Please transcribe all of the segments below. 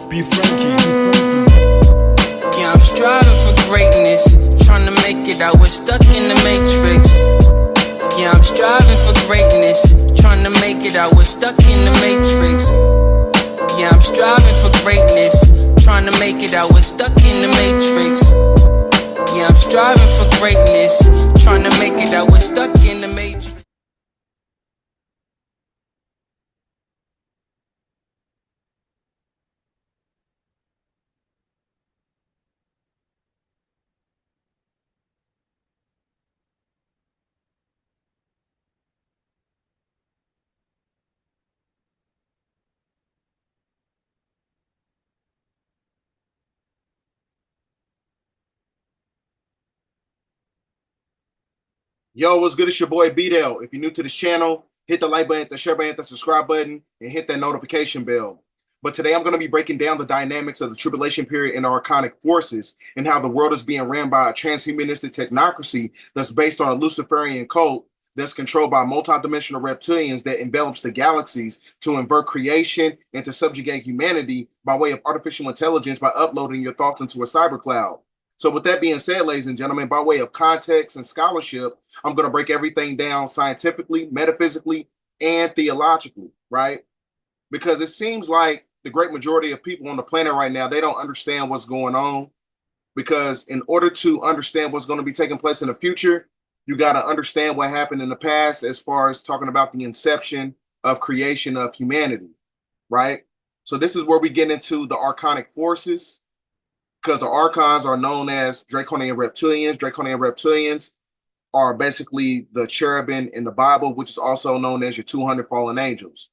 Be Frankie. Yeah, I'm striving for greatness, trying to make it out. We're stuck in the matrix. Yeah, I'm striving for greatness, trying to make it out. We're stuck in the matrix. Yeah, I'm striving for greatness, trying to make it out. We're stuck in the matrix. Yeah, I'm striving for greatness, trying to make it out. We're stuck in the matrix. Yo, what's good? It's your boy B-Dell. If you're new to this channel, hit the like button, the share button, the subscribe button, and hit that notification bell. But today I'm going to be breaking down the dynamics of the tribulation period and archonic forces and how the world is being ran by a transhumanistic technocracy that's based on a Luciferian cult that's controlled by multidimensional reptilians that envelops the galaxies to invert creation and to subjugate humanity by way of artificial intelligence by uploading your thoughts into a cyber cloud. So with that being said, ladies and gentlemen, by way of context and scholarship, I'm going to break everything down scientifically, metaphysically, and theologically, right? Because it seems like the great majority of people on the planet right now, they don't understand what's going on. Because in order to understand what's going to be taking place in the future, you got to understand what happened in the past as far as talking about the inception of creation of humanity, right? So this is where we get into the archonic forces, because the archons are known as draconian reptilians. Draconian reptilians are basically the cherubim in the Bible, which is also known as your 200 fallen angels,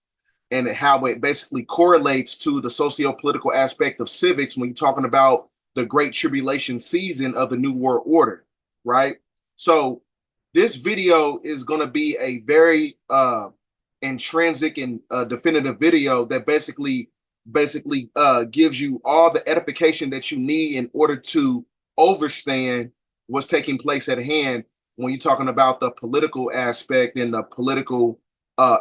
and how it basically correlates to the socio-political aspect of civics when you're talking about the Great Tribulation season of the New World Order, right? So this video is going to be a very intrinsic and definitive video that basically gives you all the edification that you need in order to understand what's taking place at hand when you're talking about the political aspect and the political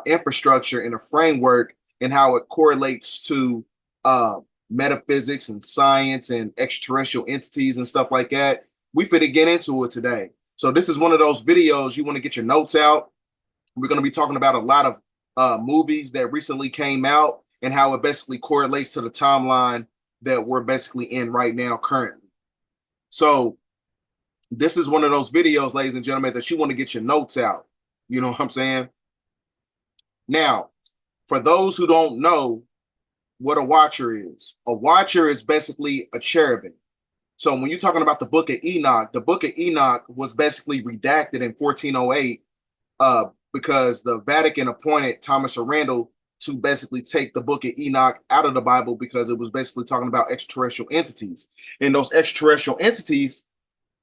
infrastructure and the framework and how it correlates to metaphysics and science and extraterrestrial entities and stuff like that. We finna get into it today. So this is one of those videos you want to get your notes out. We're going to be talking about a lot of movies that recently came out and how it basically correlates to the timeline that we're basically in right now currently. So this is one of those videos, ladies and gentlemen, that you want to get your notes out. You know what I'm saying? Now, for those who don't know what a watcher is basically a cherubim. So when you're talking about the book of Enoch was basically redacted in 1408 because the Vatican appointed Thomas Arundel to basically take the book of Enoch out of the Bible because it was basically talking about extraterrestrial entities. And those extraterrestrial entities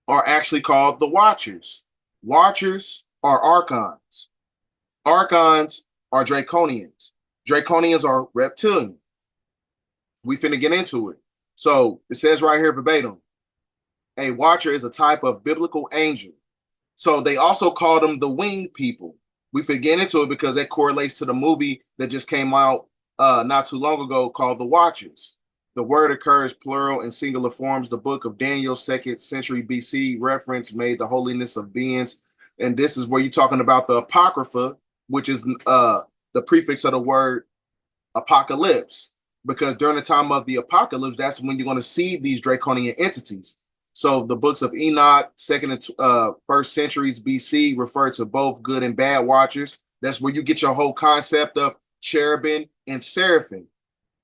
are actually called the Watchers. Watchers are archons. Archons are draconians. Draconians are reptilian. We finna get into it. So it says right here verbatim, a watcher is a type of biblical angel. So they also call them the winged people. We finna get into it because that correlates to the movie that just came out not too long ago called The Watchers. The word occurs plural and singular forms. The book of Daniel, 2nd century BC, reference made the holiness of beings. And this is where you're talking about the Apocrypha, which is the prefix of the word apocalypse. Because during the time of the apocalypse, that's when you're going to see these draconian entities. So the books of Enoch, 2nd and 1st centuries BC, refer to both good and bad watchers. That's where you get your whole concept of cherubim and seraphim.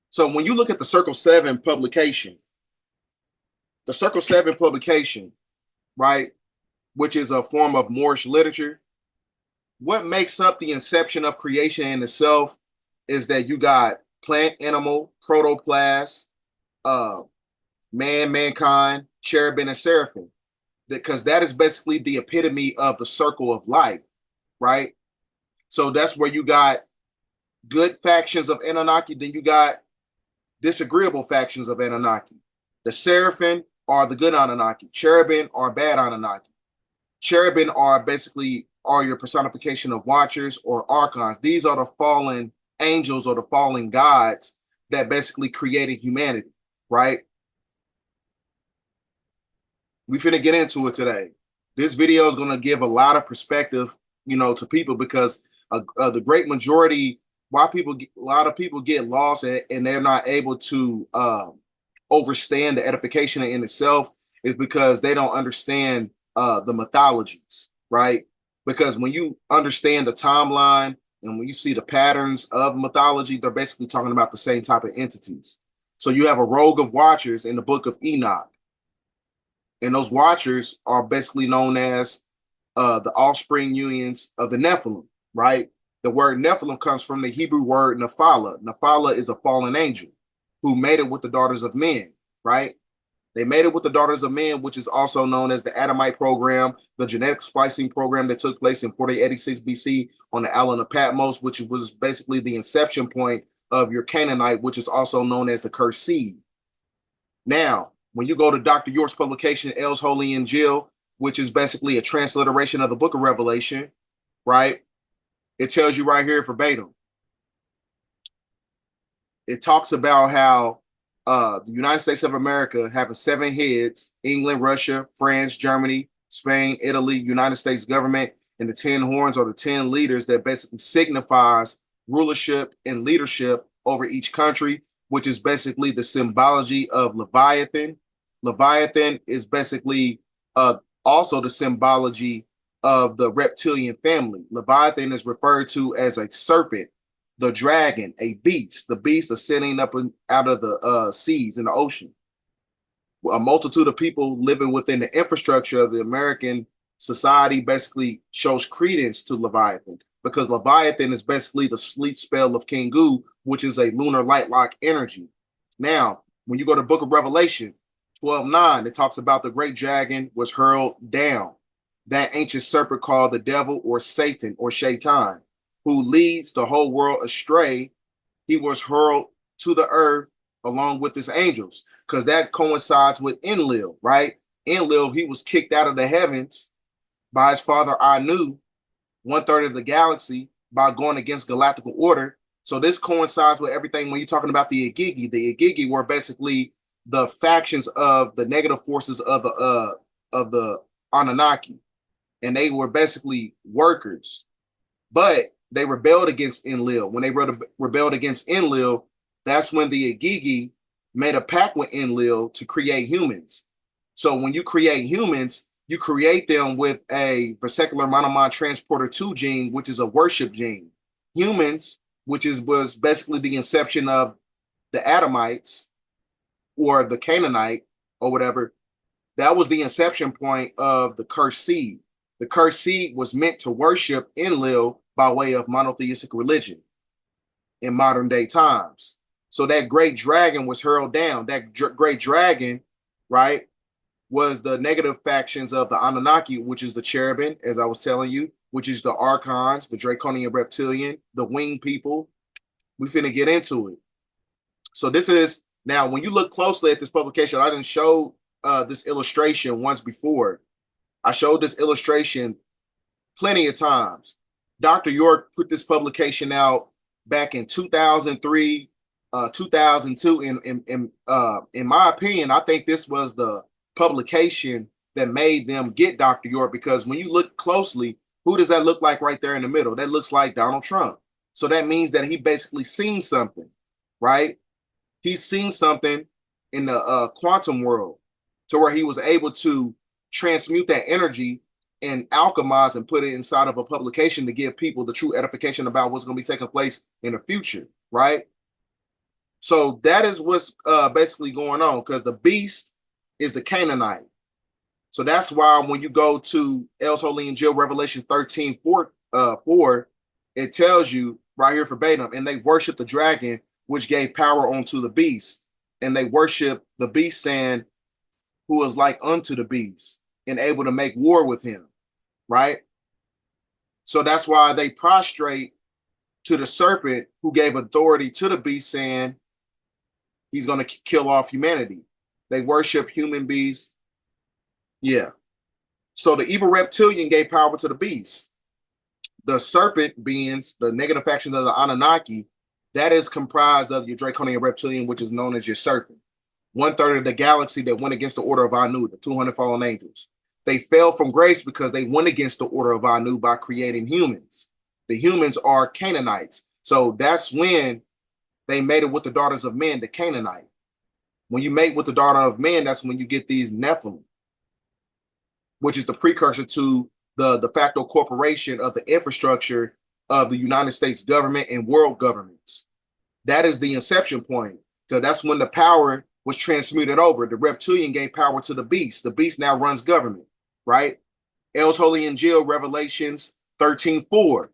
So when you look at the Circle 7 publication, right, which is a form of Moorish literature, what makes up the inception of creation in itself is that you got plant, animal, protoplast, mankind, cherubim, and seraphim. because that is basically the epitome of the circle of life, right? So that's where you got good factions of Anunnaki, then you got disagreeable factions of Anunnaki. The Seraphim are the good Anunnaki. Cherubim are bad Anunnaki. Cherubim are basically your personification of watchers or archons. These are the fallen angels or the fallen gods that basically created humanity, right? We finna get into it today. This video is going to give a lot of perspective, to people, because the great majority, why a lot of people get lost and they're not able to overstand the edification in itself, is because they don't understand the mythologies, right? Because when you understand the timeline and when you see the patterns of mythology, they're basically talking about the same type of entities. So you have a rogue of watchers in the book of Enoch. And those watchers are basically known as the offspring unions of the Nephilim, right? The word Nephilim comes from the Hebrew word Nephala. Nephala is a fallen angel who made it with the daughters of men, right? They made it with the daughters of men, which is also known as the Adamite program, the genetic splicing program that took place in 4086 BC on the island of Patmos, which was basically the inception point of your Canaanite, which is also known as the cursed seed. Now, when you go to Dr. York's publication, El's Holy Injil, which is basically a transliteration of the book of Revelation, right? It tells you right here verbatim. It talks about how the United States of America having 7 heads: England, Russia, France, Germany, Spain, Italy, United States government, and the 10 horns are the 10 leaders that basically signifies rulership and leadership over each country, which is basically the symbology of Leviathan. Leviathan is basically also the symbology of the reptilian family. Leviathan is referred to as a serpent, the dragon, a beast, the beast ascending up out of the seas in the ocean. A multitude of people living within the infrastructure of the American society basically shows credence to Leviathan, because Leviathan is basically the sleep spell of Kingu, which is a lunar light lock energy. Now, when you go to the book of Revelation 12:9, it talks about the great dragon was hurled down, that ancient serpent called the devil or Satan or Shaitan, who leads the whole world astray. He was hurled to the earth along with his angels, because that coincides with Enlil, right? Enlil, he was kicked out of the heavens by his father Anu, 1/3 of the galaxy, by going against galactical order. So this coincides with everything when you're talking about the Igigi. The Igigi were basically the factions of the negative forces of the Anunnaki, and they were basically workers, but they rebelled against Enlil. When they rebelled against Enlil, that's when the Igigi made a pact with Enlil to create humans. So when you create humans, you create them with a vesicular monomod transporter 2 gene, which is a worship gene. Humans, which was basically the inception of the Adamites or the Canaanite or whatever, that was the inception point of the cursed seed. The cursed seed was meant to worship Enlil by way of monotheistic religion in modern day times. So that great dragon was hurled down. That great dragon, right, was the negative factions of the Anunnaki, which is the cherubim, as I was telling you, which is the archons, the draconian reptilian, the winged people. We finna get into it. So this is, now when you look closely at this publication, I didn't show this illustration once before. I showed this illustration plenty of times. Dr. York put this publication out back in 2003, 2002. In my opinion, I think this was the publication that made them get Dr. York, because when you look closely, who does that look like right there in the middle? That looks like Donald Trump. So that means that he basically seen something, right? He's seen something in the quantum world to where he was able to transmute that energy and alchemize and put it inside of a publication to give people the true edification about what's going to be taking place in the future, right? So that is what's basically going on, because the beast is the Canaanite. So that's why when you go to El's Holy Injil, Revelation 13:4, it tells you right here verbatim, and they worship the dragon, which gave power unto the beast. And they worship the beast, saying, who is like unto the beast. and able to make war with him, right? So that's why they prostrate to the serpent who gave authority to the beast, saying he's going to kill off humanity. They worship human beasts. Yeah. So the evil reptilian gave power to the beast. The serpent beings, the negative factions of the Anunnaki, that is comprised of your draconian reptilian, which is known as your serpent. 1/3 of the galaxy that went against the order of Anu, the 200 fallen angels. They fell from grace because they went against the order of Anu by creating humans. The humans are Canaanites. So that's when they mated with the daughters of men, the Canaanite. When you mate with the daughter of men, that's when you get these Nephilim, which is the precursor to the de facto corporation of the infrastructure of the United States government and world governments. That is the inception point, because that's when the power was transmuted over. The reptilian gave power to the beast. The beast now runs government, right? Els Holy Injil, Revelations 13:4.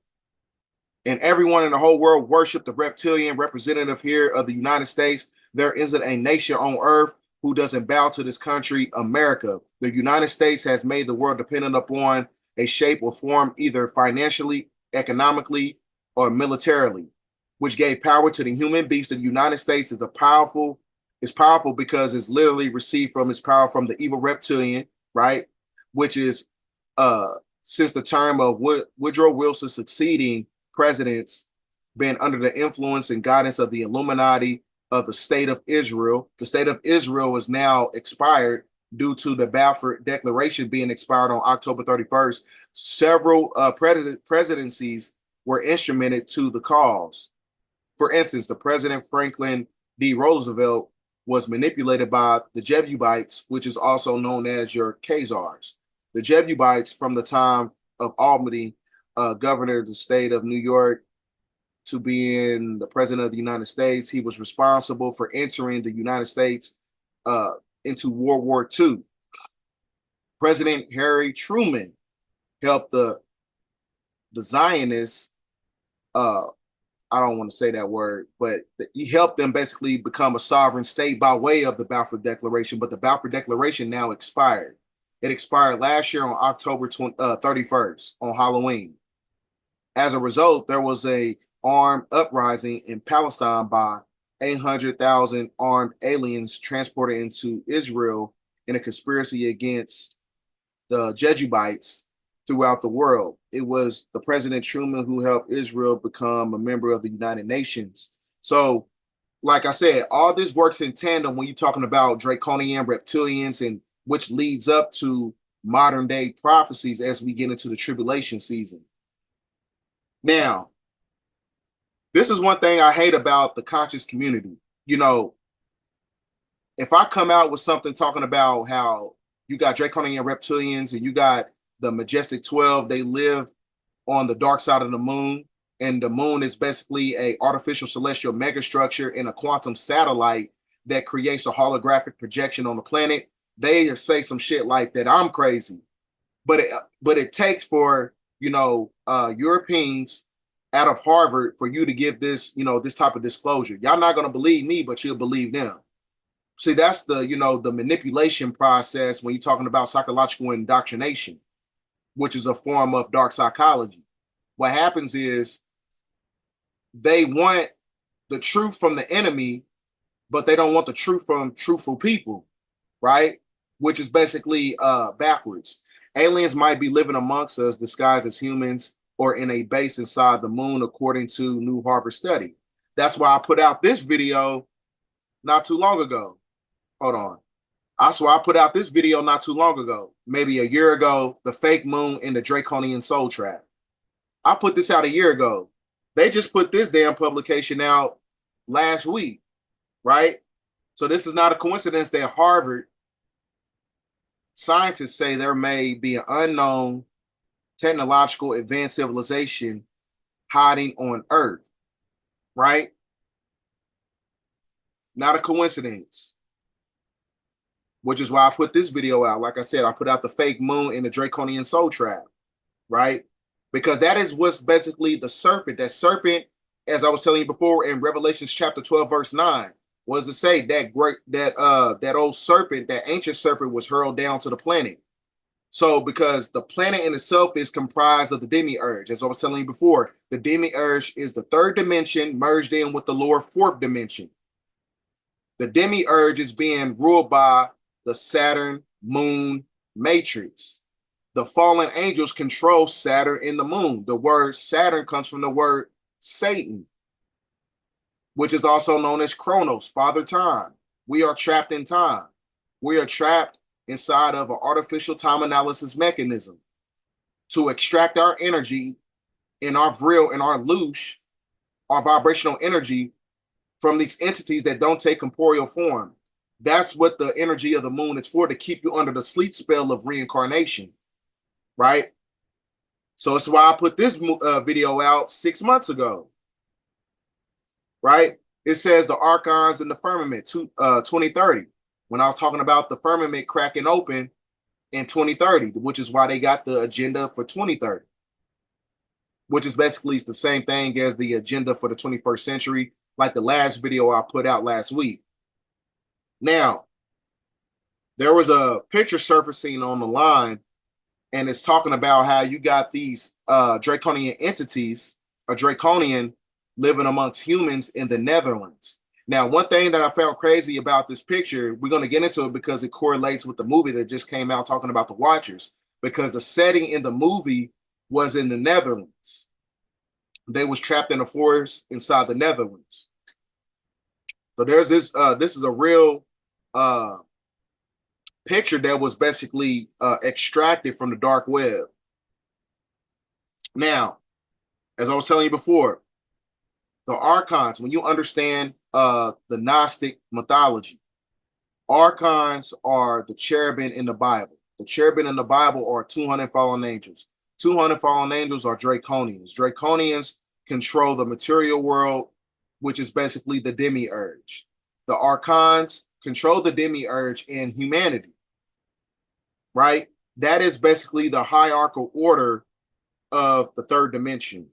And everyone in the whole world worship the reptilian representative here of the United States. There isn't a nation on earth who doesn't bow to this country, America. The United States has made the world dependent upon a shape or form, either financially, economically, or militarily, which gave power to the human beast. The United States is powerful because it's literally received from its power from the evil reptilian, right? Which is since the term of Woodrow Wilson succeeding presidents, been under the influence and guidance of the Illuminati of the State of Israel. The State of Israel is now expired due to the Balfour Declaration being expired on October 31st. Several presidencies were instrumented to the cause. For instance, the President Franklin D. Roosevelt was manipulated by the Jebusites, which is also known as your Khazars. The Jebusites, from the time of Albany, governor of the state of New York, to being the president of the United States, he was responsible for entering the United States into World War II. President Harry Truman helped the Zionists, I don't want to say that word, but he helped them basically become a sovereign state by way of the Balfour Declaration. But the Balfour Declaration now expired. It expired last year on October 31st, on Halloween. As a result, there was a armed uprising in Palestine by 800,000 armed aliens transported into Israel in a conspiracy against the Jebusites throughout the world. It was the President Truman who helped Israel become a member of the United Nations. So, like I said, all this works in tandem when you're talking about draconian reptilians, and which leads up to modern day prophecies as we get into the tribulation season. Now, this is one thing I hate about the conscious community. You know, if I come out with something talking about how you got draconian reptilians and you got the Majestic 12, they live on the dark side of the moon, and the moon is basically a artificial celestial megastructure in a quantum satellite that creates a holographic projection on the planet. They just say some shit like that. I'm crazy, but it takes for Europeans out of Harvard for you to give this this type of disclosure. Y'all not gonna believe me, but you'll believe them. See, that's the the manipulation process when you're talking about psychological indoctrination, which is a form of dark psychology. What happens is they want the truth from the enemy, but they don't want the truth from truthful people, right? Which is basically backwards. Aliens might be living amongst us disguised as humans or in a base inside the moon, according to new Harvard study. That's why I put out this video not too long ago. Hold on. That's why I put out this video not too long ago, maybe a year ago, the fake moon and the draconian soul trap. I put this out a year ago. They just put this damn publication out last week, right? So this is not a coincidence that Harvard scientists say there may be an unknown technological advanced civilization hiding on Earth, right? Not a coincidence. Which is why I put this video out. Like I said, I put out the fake moon and the draconian soul trap, right? Because that is what's basically the serpent. That serpent, as I was telling you before in Revelations chapter 12, verse 9, what does it say? That old serpent, that ancient serpent was hurled down to the planet. So because the planet in itself is comprised of the demiurge, as I was telling you before, the demiurge is the third dimension merged in with the lower fourth dimension. The demiurge is being ruled by the Saturn moon matrix. The fallen angels control Saturn and the moon. The word Saturn comes from the word Satan, which is also known as Chronos, Father Time. We are trapped in time. We are trapped inside of an artificial time analysis mechanism to extract our energy in our vril and our loosh, our vibrational energy from these entities that don't take corporeal form. That's what the energy of the moon is for, to keep you under the sleep spell of reincarnation, right? So that's why I put this video out 6 months ago, right? It says the archons in the firmament, 2030. When I was talking about the firmament cracking open in 2030, which is why they got the agenda for 2030, which is basically the same thing as the agenda for the 21st century, like the last video I put out last week. Now, there was a picture surfacing on the line, and it's talking about how you got these draconian entities, a draconian living amongst humans in the Netherlands. Now, one thing that I found crazy about this picture, we're going to get into it because it correlates with the movie that just came out talking about the Watchers, because the setting in the movie was in the Netherlands. They was trapped in a forest inside the Netherlands. So there's this, this is a real picture that was basically extracted from the dark web. Now, as I was telling you before, the archons, when you understand the Gnostic mythology, archons are the cherubim in the Bible. The cherubim in the Bible are 200 fallen angels. 200 fallen angels are draconians. Draconians control the material world, which is basically the demiurge. The archons control the demiurge in humanity, right? That is basically the hierarchical order of the third dimension.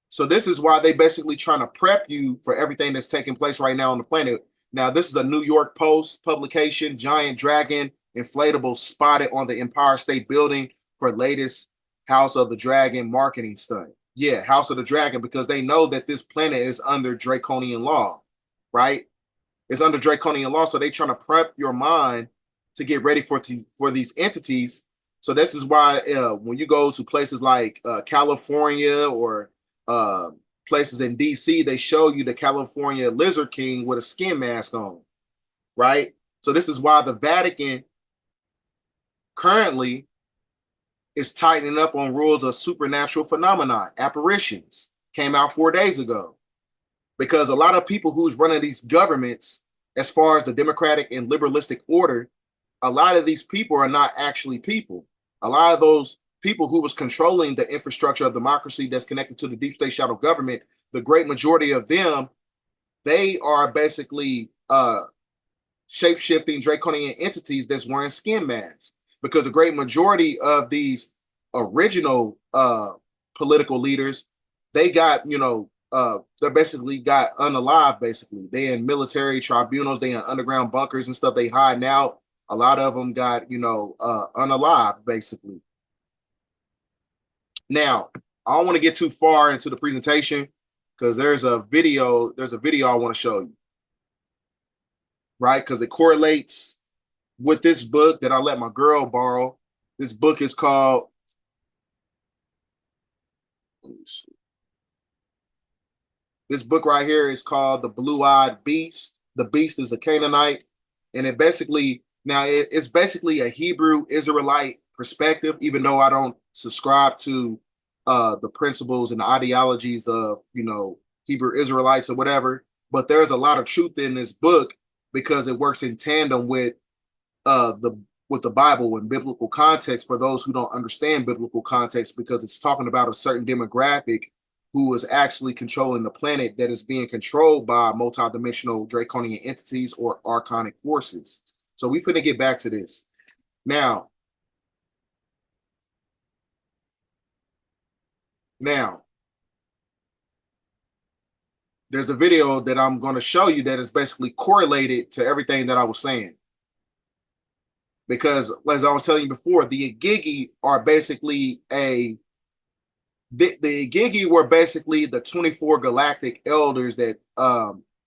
So this is why they basically trying to prep you for everything that's taking place right now on the planet. Now, this is a New York Post publication. Giant dragon inflatable spotted on the Empire State Building for latest House of the Dragon marketing stunt. Yeah, House of the Dragon, because they know that this planet is under draconian law, right? It's under draconian law, so they trying to prep your mind to get ready for these entities. So this is why when you go to places like California or places in DC, they show you the California Lizard King with a skin mask on, right? So this is why the Vatican currently is tightening up on rules of supernatural phenomena. Apparitions came out 4 days ago, because a lot of people who's running these governments, as far as the democratic and liberalistic order, a lot of these people are not actually people. A lot of those people who was controlling the infrastructure of democracy that's connected to the deep state shadow government, the great majority of them, they are basically shape-shifting draconian entities that's wearing skin masks. Because the great majority of these original political leaders, they got, they basically got unalive, basically. They in military tribunals, they in underground bunkers and stuff, they hiding out. A lot of them got, unalive, basically. Now, I don't want to get too far into the presentation because there's a video I want to show you, right? Because it correlates with this book that I let my girl borrow. This book is called, this book right here is called The Blue-Eyed Beast. The Beast is a Canaanite, and it basically, it's basically a Hebrew Israelite perspective, even though I don't subscribe to the principles and the ideologies of, Hebrew Israelites or whatever. But there's a lot of truth in this book because it works in tandem with the Bible and biblical context for those who don't understand biblical context, because it's talking about a certain demographic who is actually controlling the planet that is being controlled by multidimensional draconian entities or archonic forces. So we finna get back to this. Now, there's a video that I'm going to show you that is basically correlated to everything that I was saying. because, as I was telling you before, the Igigi are basically the Igigi were basically the 24 galactic elders that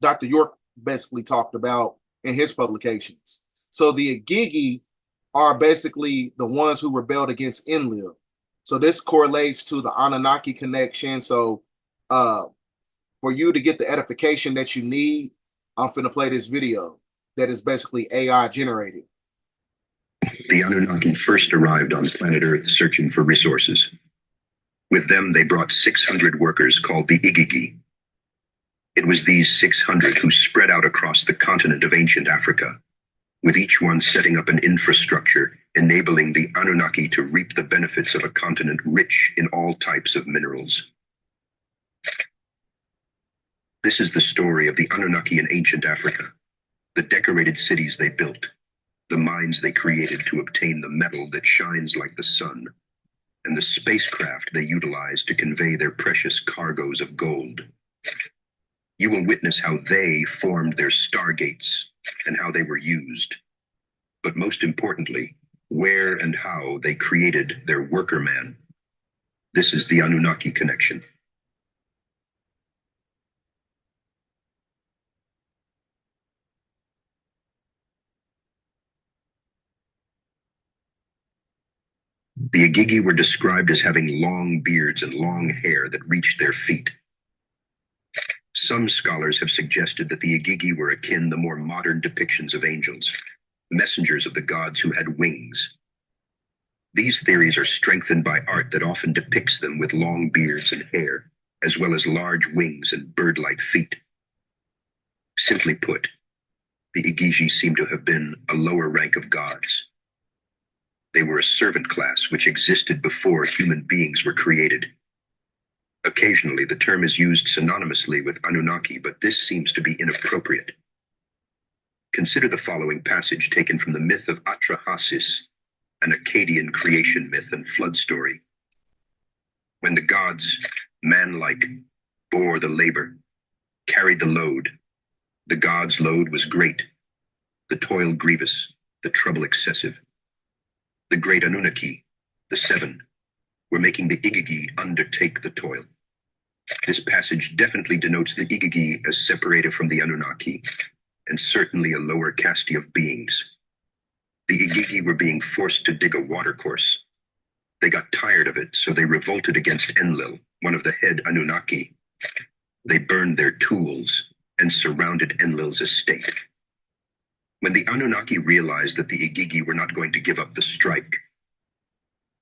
Dr. York basically talked about in his publications. So the Igigi are basically the ones who rebelled against Enlil. So this correlates to the Anunnaki connection. So for you to get the edification that you need, I'm finna play this video that is basically AI generated. The Anunnaki first arrived on planet Earth searching for resources. With them, they brought 600 workers called the Igigi. It was these 600 who spread out across the continent of ancient Africa, with each one setting up an infrastructure enabling the Anunnaki to reap the benefits of a continent rich in all types of minerals. This is the story of the Anunnaki in ancient Africa, the decorated cities they built, the mines they created to obtain the metal that shines like the sun, and the spacecraft they utilized to convey their precious cargoes of gold. You will witness how they formed their stargates and how they were used, but most importantly, where and how they created their worker man. This is the Anunnaki connection. The Igigi were described as having long beards and long hair that reached their feet. Some scholars have suggested that the Igigi were akin to more modern depictions of angels, messengers of the gods who had wings. These theories are strengthened by art that often depicts them with long beards and hair, as well as large wings and bird-like feet. Simply put, the Igigi seem to have been a lower rank of gods. They were a servant class which existed before human beings were created. Occasionally, the term is used synonymously with Anunnaki, but this seems to be inappropriate. Consider the following passage taken from the myth of Atrahasis, an Akkadian creation myth and flood story. When the gods, man-like, bore the labor, carried the load, the gods' load was great, the toil grievous, the trouble excessive. The great Anunnaki, the seven, were making the Igigi undertake the toil. This passage definitely denotes the Igigi as separated from the Anunnaki, and certainly a lower caste of beings. The Igigi were being forced to dig a watercourse. They got tired of it, so they revolted against Enlil, one of the head Anunnaki. They burned their tools and surrounded Enlil's estate. When the Anunnaki realized that the Igigi were not going to give up the strike,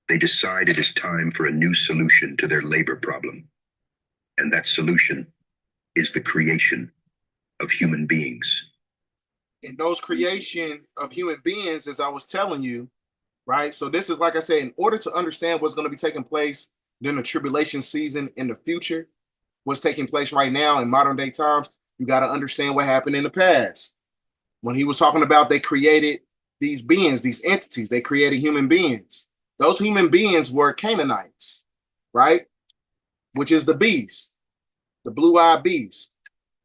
they decide it is time for a new solution to their labor problem. And that solution is the creation of human beings. In those creation of human beings, as I was telling you, right? So this is, like I said, in order to understand what's going to be taking place during the tribulation season in the future, what's taking place right now in modern day times, you got to understand what happened in the past. When he was talking about they created these beings, these entities, they created human beings. Those human beings were Canaanites, right? Which is the beast, the blue-eyed beast.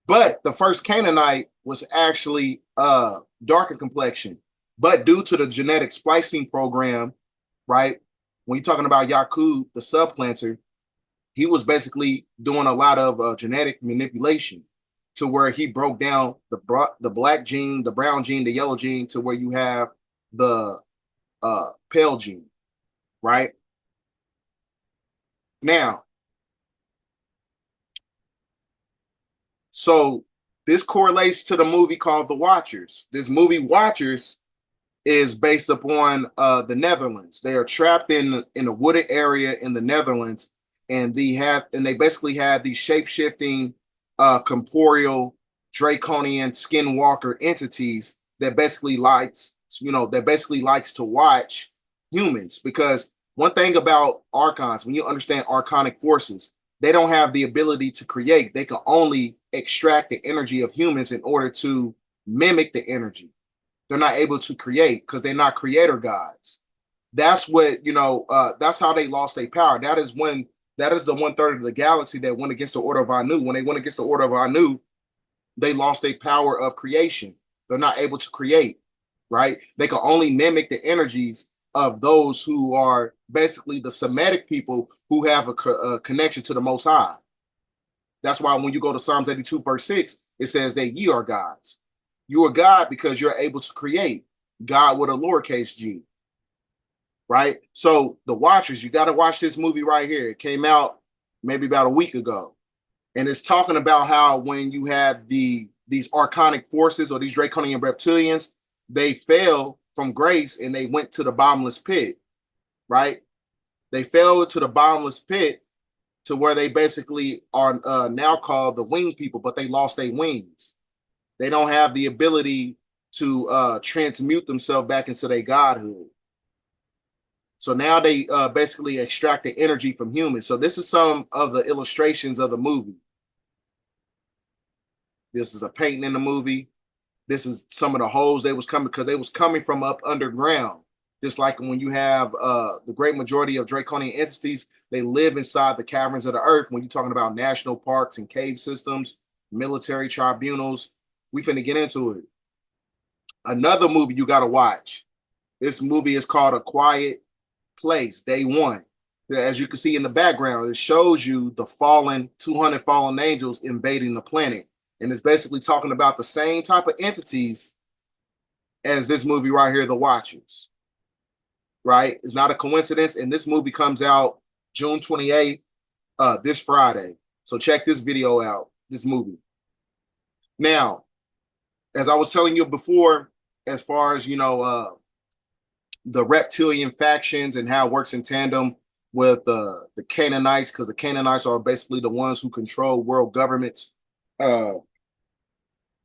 But the first Canaanite was actually darker complexion. But due to the genetic splicing program, right? When you're talking about Yakub, the supplanter, he was basically doing a lot of genetic manipulation to where he broke down the black gene, the brown gene, the yellow gene, to where you have the pale gene, right? Now, so this correlates to the movie called The Watchers. This movie Watchers is based upon the Netherlands. They are trapped in a wooded area in the Netherlands, and they basically had these shape-shifting corporeal draconian skinwalker entities that basically likes to watch humans. Because one thing about archons, when you understand archonic forces, they don't have the ability to create. They can only extract the energy of humans in order to mimic the energy. They're not able to create because they're not creator gods. That's what, that's how they lost their power. That is the 1/3 of the galaxy that went against the order of Anu. When they went against the order of Anu, they lost their power of creation. They're not able to create, right? They can only mimic the energies of those who are basically the Semitic people who have a connection to the Most High. That's why when you go to Psalms 82, verse 6, it says that ye are gods. You are God because you're able to create. God with a lowercase g, right? So the Watchers, you got to watch this movie right here. It came out maybe about a week ago. And it's talking about how when you have these archonic forces or these draconian reptilians, they fell from grace and they went to the bottomless pit, right? They fell to the bottomless pit to where they basically are now called the winged people, but they lost their wings. They don't have the ability to transmute themselves back into their godhood. So now they basically extract the energy from humans. So this is some of the illustrations of the movie. This is a painting in the movie. This is some of the holes they was coming, because they was coming from up underground. Just like when you have the great majority of draconian entities, they live inside the caverns of the earth. When you're talking about national parks and cave systems, military tribunals, we finna get into it. Another movie you gotta watch. This movie is called A Quiet Place, Day One. As you can see in the background, it shows you the 200 fallen angels invading the planet. And it's basically talking about the same type of entities as this movie right here, The Watchers. Right? It's not a coincidence. And this movie comes out June 28th, this Friday. So check this video out, this movie. Now, as I was telling you before, as far as, the reptilian factions and how it works in tandem with the Canaanites, because the Canaanites are basically the ones who control world governments.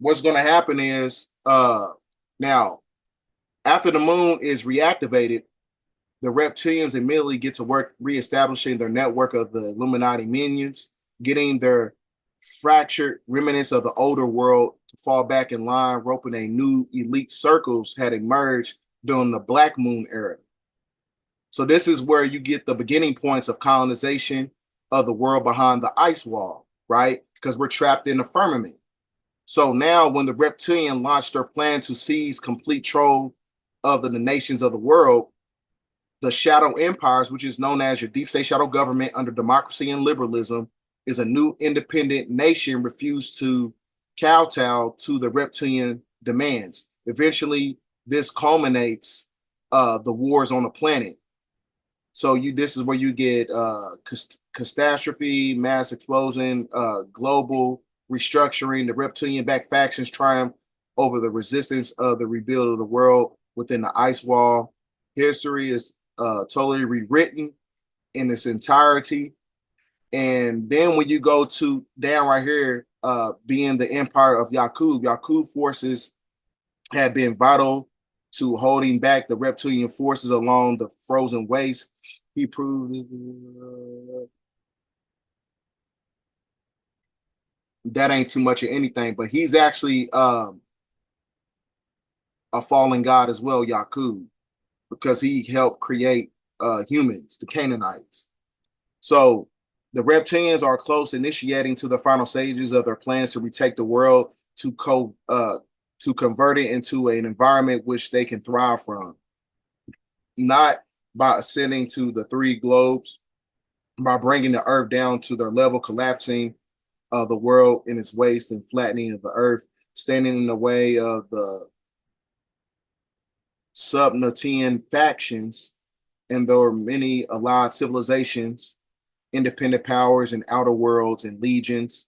What's going to happen is now, after the moon is reactivated, the reptilians immediately get to work reestablishing their network of the Illuminati minions, getting their fractured remnants of the older world to fall back in line, roping a new elite circles had emerged during the Black Moon era. So this is where you get the beginning points of colonization of the world behind the ice wall, right? Because we're trapped in the firmament. So now when the reptilian launched their plan to seize complete control of the nations of the world, the shadow empires, which is known as your deep state shadow government under democracy and liberalism, is a new independent nation refused to kowtow to the reptilian demands. Eventually, this culminates the wars on the planet. So this is where you get catastrophe, mass explosion, global restructuring, the reptilian-backed factions triumph over the resistance of the rebuild of the world within the ice wall. History is totally rewritten in its entirety. And then when you go to down right here, being the empire of Yakub forces had been vital to holding back the reptilian forces along the frozen waste. He proved that ain't too much of anything, but he's actually a fallen god as well, Yakub, because he helped create humans, the Canaanites. So the reptilians are close initiating to the final stages of their plans to retake the world to convert it into an environment which they can thrive from, not by ascending to the three globes, by bringing the earth down to their level, collapsing the world in its waste and flattening of the earth, standing in the way of the Subnautean factions, and there are many allied civilizations, independent powers, and outer worlds and legions.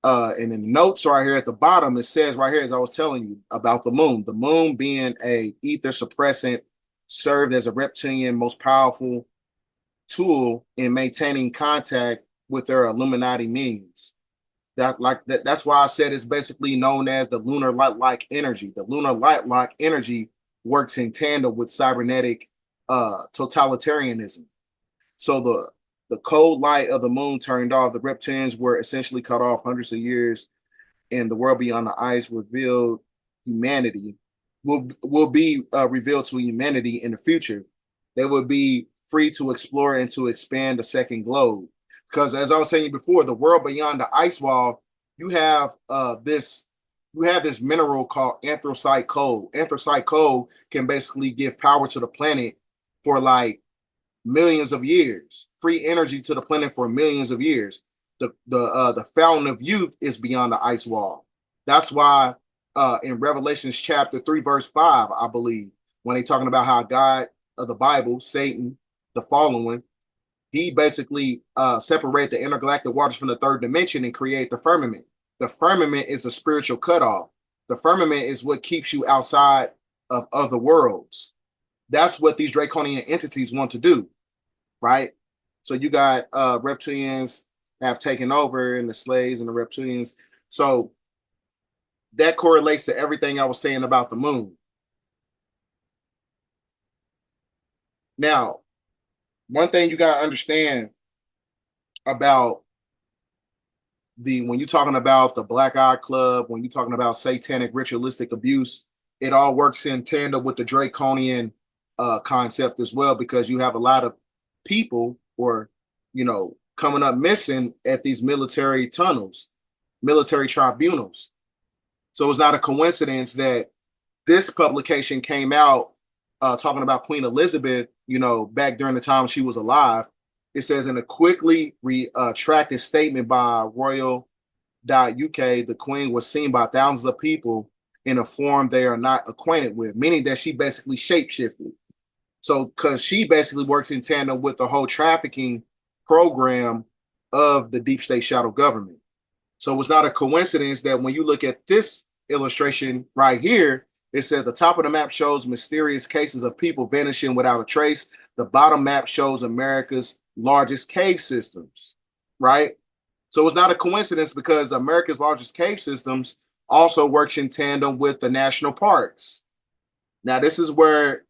And in the notes right here at the bottom, it says right here, as I was telling you about the moon being a ether suppressant, served as a reptilian most powerful tool in maintaining contact with their Illuminati minions. That's why I said it's basically known as the lunar light-like energy. The lunar light-like energy works in tandem with cybernetic totalitarianism. So the cold light of the moon turned off. The reptilians were essentially cut off hundreds of years, and the world beyond the ice revealed humanity will be revealed to humanity in the future. They will be free to explore and to expand the second globe. Because as I was saying before, the world beyond the ice wall, you have this you have this mineral called anthracite coal. Anthracite coal can basically give power to the planet for like millions of years, free energy to the planet for millions of years. The fountain of youth is beyond the ice wall. That's why in Revelations chapter 3, verse 5, I believe, when they talking about how God of the Bible, Satan, the fallen one, he basically separated the intergalactic waters from the third dimension and create the firmament. The firmament is a spiritual cutoff. The firmament is what keeps you outside of other worlds. That's what these draconian entities want to do, right? So you got reptilians have taken over, and the slaves and the reptilians. So that correlates to everything I was saying about the moon. Now, one thing you got to understand about when you're talking about the Black Eye Club, when you're talking about satanic ritualistic abuse, it all works in tandem with the draconian concept as well, because you have a lot of people, or coming up missing at these military tunnels, military tribunals. So it's not a coincidence that this publication came out talking about Queen Elizabeth, back during the time she was alive. It says in a quickly retracted statement by Royal.uk, the Queen was seen by thousands of people in a form they are not acquainted with, meaning that she basically shapeshifted. So, because she basically works in tandem with the whole trafficking program of the deep state shadow government. So it's not a coincidence that when you look at this illustration right here, it said the top of the map shows mysterious cases of people vanishing without a trace. The bottom map shows America's largest cave systems, right? So it's not a coincidence, because America's largest cave systems also works in tandem with the national parks. Now, this is where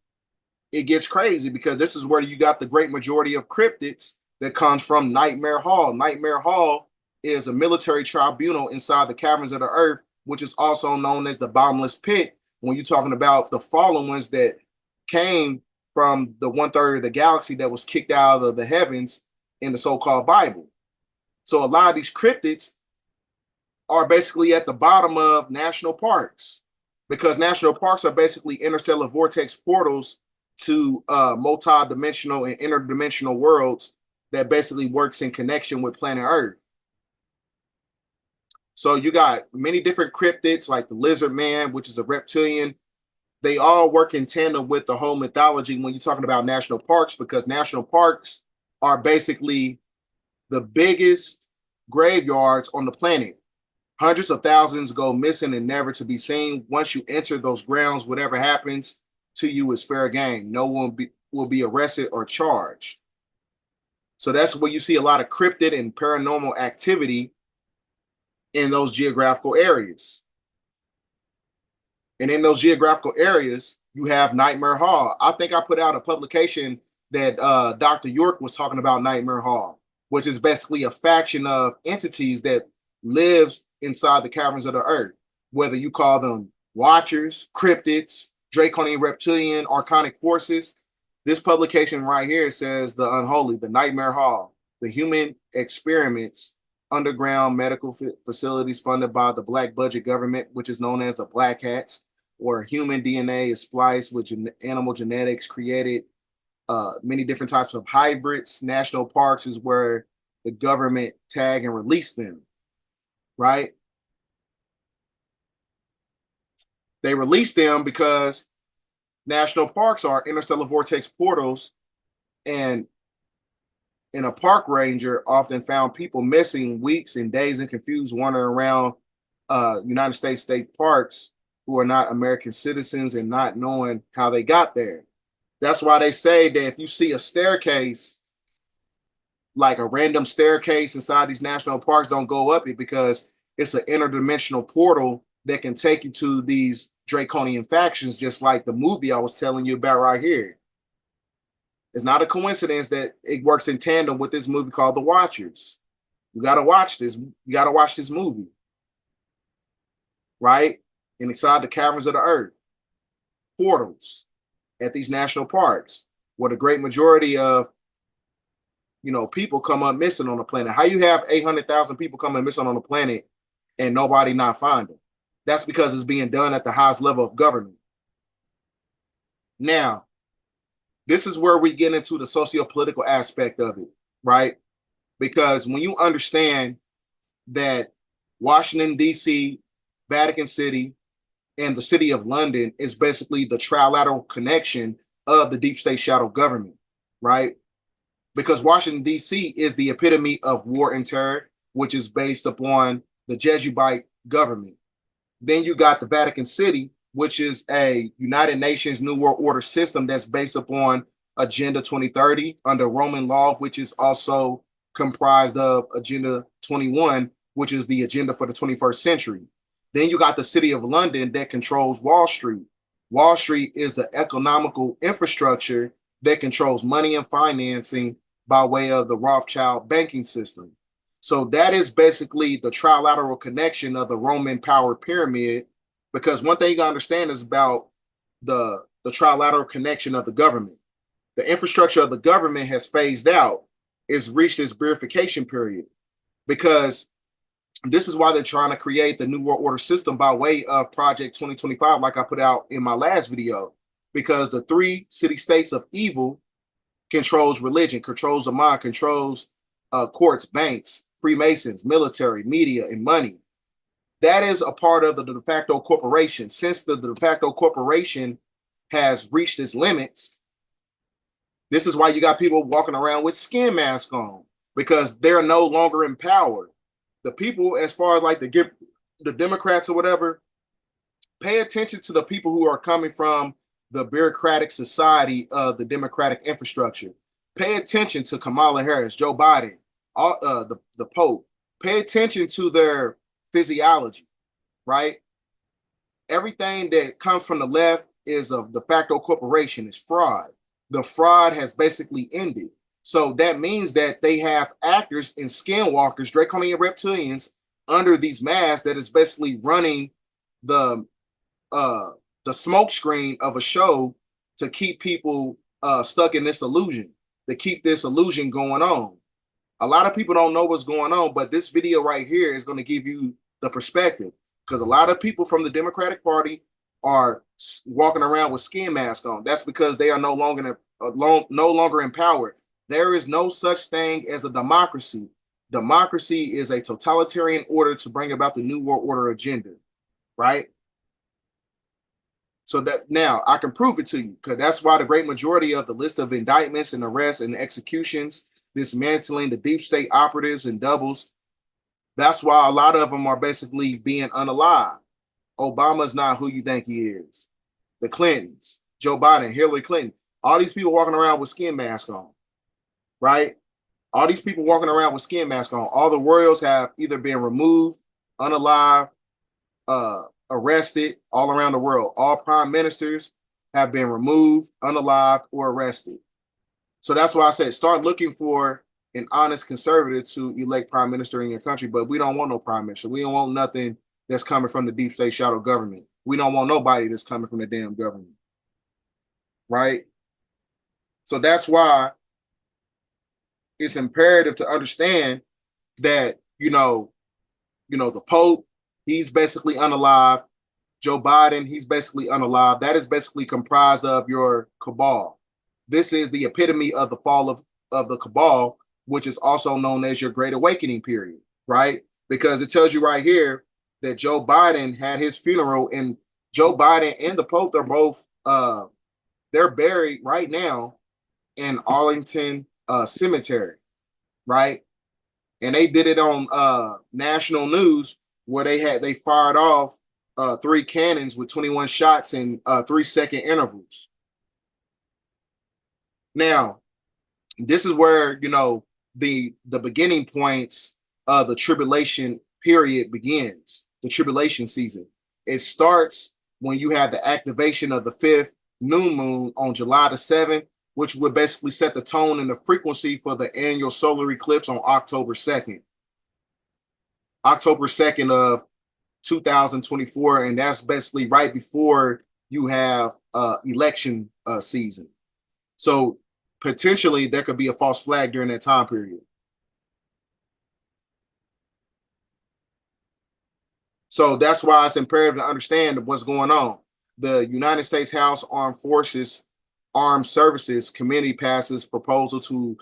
it gets crazy, because this is where you got the great majority of cryptids that comes from Nightmare Hall. Nightmare Hall is a military tribunal inside the caverns of the earth, which is also known as the bottomless pit, when you're talking about the fallen ones that came from the 1/3 of the galaxy that was kicked out of the heavens in the so-called Bible. So a lot of these cryptids are basically at the bottom of national parks, because national parks are basically interstellar vortex portals to multi-dimensional and interdimensional worlds that basically works in connection with planet Earth. So you got many different cryptids, like the lizard man, which is a reptilian. They all work in tandem with the whole mythology when you're talking about national parks, because national parks are basically the biggest graveyards on the planet. Hundreds of thousands go missing and never to be seen. Once you enter those grounds, whatever happens to you is fair game. No one will be arrested or charged. So that's where you see a lot of cryptid and paranormal activity in those geographical areas. And in those geographical areas, you have Nightmare Hall. I think I put out a publication that Dr. York was talking about Nightmare Hall, which is basically a faction of entities that lives inside the caverns of the earth, whether you call them watchers, cryptids, draconian, reptilian, archonic forces. This publication right here says the unholy, the Nightmare Hall, the human experiments, underground medical facilities funded by the black budget government, which is known as the Black Hats, where human DNA is spliced with animal genetics, created many different types of hybrids. National parks is where the government tag and release them, right? They release them because national parks are interstellar vortex portals, and in a park ranger often found people missing weeks and days and confused wandering around United States state parks who are not American citizens and not knowing how they got there. That's why they say that if you see a staircase, like a random staircase inside these national parks, don't go up it, because it's an interdimensional portal that can take you to these draconian factions, just like the movie I was telling you about right here. It's not a coincidence that it works in tandem with this movie called The Watchers. You got to watch this. You got to watch this movie, right? And inside the caverns of the earth, portals at these national parks, where the great majority of people come up missing on the planet. How you have 800,000 people coming missing on the planet and nobody not find them? That's because it's being done at the highest level of government. Now, this is where we get into the socio-political aspect of it, right? Because when you understand that Washington, D.C., Vatican City, and the city of London is basically the trilateral connection of the deep state shadow government, right? Because Washington, D.C. is the epitome of war and terror, which is based upon the Jesuit government. Then you got the Vatican City, which is a United Nations New World Order system that's based upon Agenda 2030 under Roman law, which is also comprised of Agenda 21, which is the agenda for the 21st century. Then you got the city of London that controls Wall Street. Wall Street is the economical infrastructure that controls money and financing by way of the Rothschild banking system. So that is basically the trilateral connection of the Roman power pyramid, because one thing you gotta understand is about the trilateral connection of the government. The infrastructure of the government has phased out, it's reached its verification period, because this is why they're trying to create the New World Order system by way of Project 2025, like I put out in my last video, because the three city states of evil controls religion, controls the mind, controls courts, banks, Freemasons, military, media, and money. That is a part of the de facto corporation. Since the de facto corporation has reached its limits, this is why you got people walking around with skin masks on, because they're no longer in power. The people, as far as like the Democrats or whatever, pay attention to the people who are coming from the bureaucratic society of the democratic infrastructure. Pay attention to Kamala Harris, Joe Biden, the Pope. Pay attention to their physiology, right? Everything that comes from the left is a de facto corporation, is fraud. The fraud has basically ended. So that means that they have actors and skinwalkers, draconian reptilians, under these masks that is basically running the smoke screen of a show to keep people stuck in this illusion, to keep this illusion going on. A lot of people don't know what's going on, but this video right here is going to give you the perspective, because a lot of people from the Democratic Party are walking around with skin masks on. That's because they are no longer in power. There is no such thing as a democracy. Democracy is a totalitarian order to bring about the New World Order agenda, right? So that now I can prove it to you, because that's why the great majority of the list of indictments and arrests and executions, dismantling the deep state operatives and doubles, that's why a lot of them are basically being unalive. Obama's not who you think he is. The Clintons, Joe Biden, Hillary Clinton, all these people walking around with skin masks on, right? All these people walking around with skin masks on. All the royals have either been removed, unalive, arrested all around the world. All prime ministers have been removed, unalived, or arrested. So that's why I said start looking for an honest conservative to elect prime minister in your country. But we don't want no prime minister. We don't want nothing that's coming from the deep state shadow government. We don't want nobody that's coming from the damn government, right? So that's why it's imperative to understand that, the Pope, he's basically unalive. Joe Biden, he's basically unalive. That is basically comprised of your cabal. This is the epitome of the fall of the cabal, which is also known as your Great Awakening period, right? Because it tells you right here that Joe Biden had his funeral, and Joe Biden and the Pope, they're both, they're buried right now in Arlington Cemetery, right? And they did it on national news, where they fired off 3 cannons with 21 shots in 3-second intervals. Now, this is where the beginning points of the tribulation period begins. The tribulation season. It starts when you have the activation of the 5th new moon on July the 7th, which would basically set the tone and the frequency for the annual solar eclipse on October 2nd. October 2nd of 2024, and that's basically right before you have election season. So potentially there could be a false flag during that time period. So that's why it's imperative to understand what's going on. The United States House Armed Services Committee passes proposal to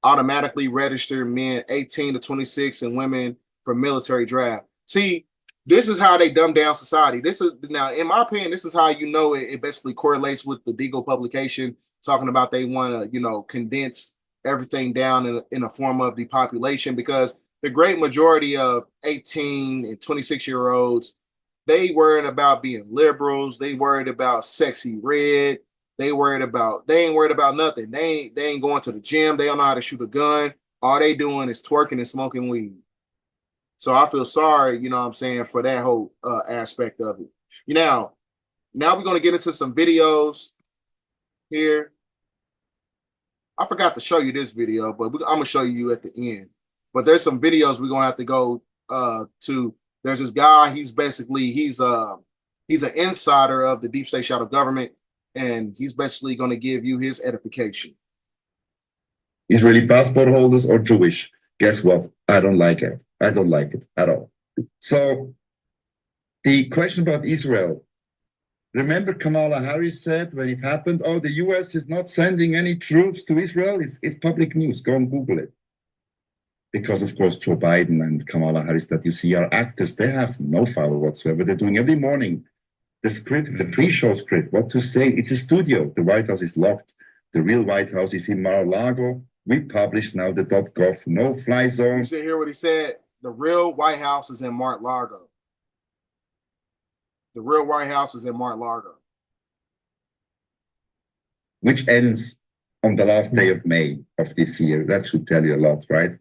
automatically register men 18 to 26 and women for military draft. See, this is how they dumb down society. This is now, in my opinion, this is how you know it basically correlates with the Deagle publication talking about they want to, condense everything down in a form of the population, because the great majority of 18 and 26-year-olds, they worried about being liberals. They worried about sexy red. They ain't worried about nothing. They ain't going to the gym. They don't know how to shoot a gun. All they doing is twerking and smoking weed. So I feel sorry, you know what I'm saying, for that whole aspect of it. Now we're going to get into some videos here. I forgot to show you this video, but I'm going to show you at the end. But there's some videos we're going to have to go to. There's this guy, he's an insider of the deep state shadow government, and he's basically going to give you his edification. Israeli passport holders or Jewish. Guess what? I don't like it. I don't like it at all. So the question about Israel. Remember Kamala Harris said when it happened, oh, the US is not sending any troops to Israel. It's public news. Go and Google it. Because, of course, Joe Biden and Kamala Harris that you see are actors. They have no power whatsoever. They're doing every morning the script, the pre-show script, what to say. It's a studio. The White House is locked. The real White House is in Mar-a-Lago. We publish now the .gov no-fly zone. You see here what he said? The real White House is in Mar-a-Lago. The real White House is in Mar-a-Lago. Which ends on the last day of May of this year. That should tell you a lot, right?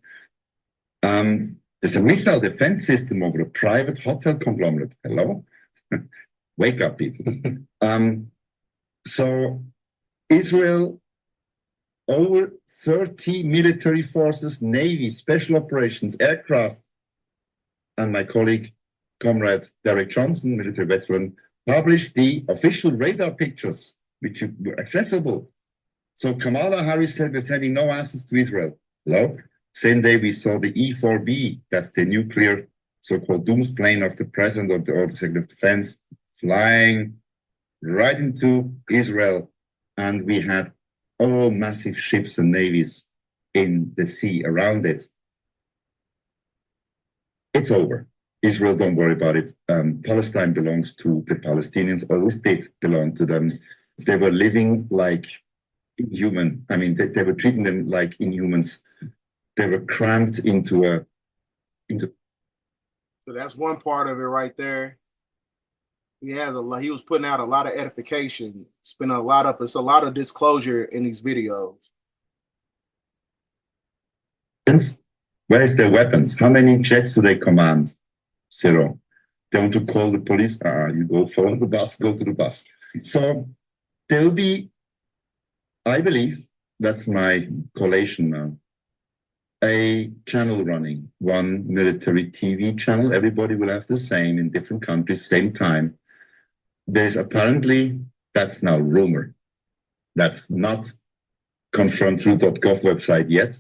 There's a missile defense system over a private hotel conglomerate. Hello? Wake up, people. So Israel, over 30 military forces, Navy, special operations, aircraft, and my colleague, comrade Derek Johnson, military veteran, published the official radar pictures, which were accessible. So Kamala Harris said we're sending no assets to Israel. Hello? Same day we saw the E-4B, that's the nuclear so-called doomsplane of the president or the Secretary of Defense, flying right into Israel. And we had all massive ships and navies in the sea around it. It's over. Israel, don't worry about it. Palestine belongs to the Palestinians, always did belong to them. They were living like inhuman. I mean, they were treating them like inhumans. They were cramped into. So that's one part of it right there. He was putting out a lot of edification, spending a lot of disclosure in these videos. Where is their weapons? How many jets do they command? 0. They want to call the police. You go follow the bus, go to the bus. So there'll be, I believe, that's my collation now, a channel running, one military TV channel. Everybody will have the same in different countries, same time. There's apparently, that's now rumor. That's not confirmed through .gov website yet.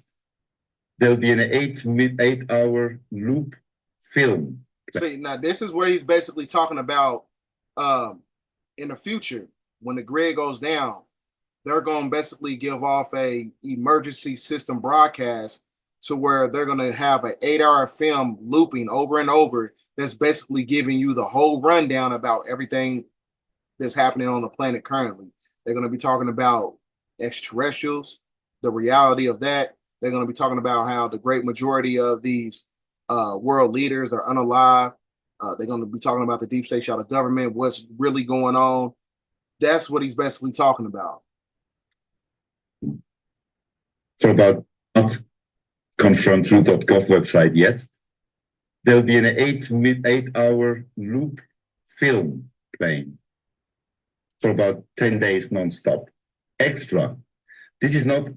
There'll be an 8-hour loop film. See, now this is where he's basically talking about in the future, when the grid goes down, they're going to basically give off a emergency system broadcast to where they're going to have an 8-hour film looping over and over that's basically giving you the whole rundown about everything that's happening on the planet currently. They're going to be talking about extraterrestrials, the reality of that. They're going to be talking about how the great majority of these world leaders are unalive. They're going to be talking about the deep state shadow government, what's really going on. That's what he's basically talking about. So about not confirmed through .gov website yet. There'll be an 8-hour loop film playing for about 10 days non-stop. Extra. This is not.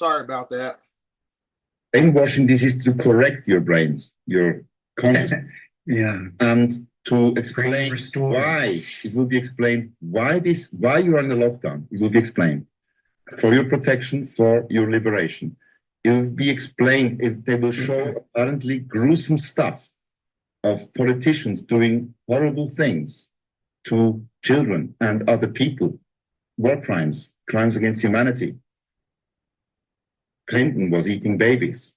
Sorry about that. Brainwashing, this is to correct your brains, your consciousness. Yeah. And to explain Restoring. why. It will be explained why you are in a lockdown. It will be explained. For your protection, for your liberation. It will be explained. They will show apparently gruesome stuff of politicians doing horrible things to children and other people. War crimes, crimes against humanity. Clinton was eating babies,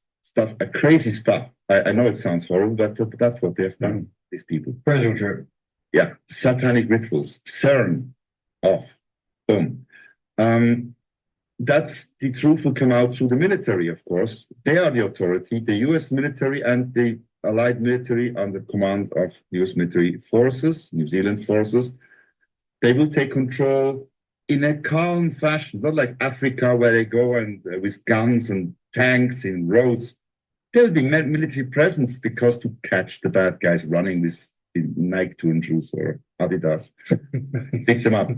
crazy stuff. I know it sounds horrible, but that's what they have done, these people. Pressure trip. Yeah, satanic rituals, CERN off, boom. That's the truth will come out through the military, of course. They are the authority, the US military and the Allied military under command of US military forces, New Zealand forces. They will take control in a calm fashion. It's not like Africa where they go and with guns and tanks in roads. There'll be military presence because to catch the bad guys running with Nike Toon shoes or Adidas, pick them up.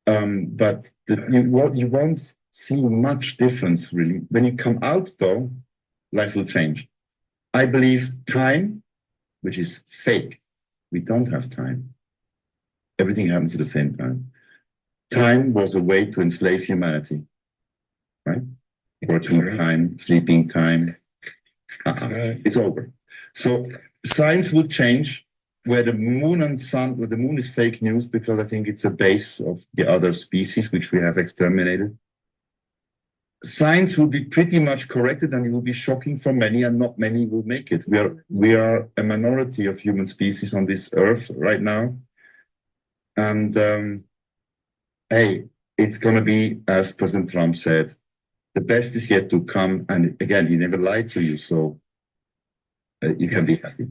But you won't see much difference really. When you come out though, life will change. I believe time, which is fake. We don't have time. Everything happens at the same time. Time was a way to enslave humanity, right? Working time, sleeping time. It's over. So science will change where the moon and sun, where the moon is fake news because I think it's a base of the other species which we have exterminated. Science will be pretty much corrected and it will be shocking for many and not many will make it. We are a minority of human species on this earth right now. And hey, it's going to be, as President Trump said, the best is yet to come. And again, he never lied to you, so you can be happy.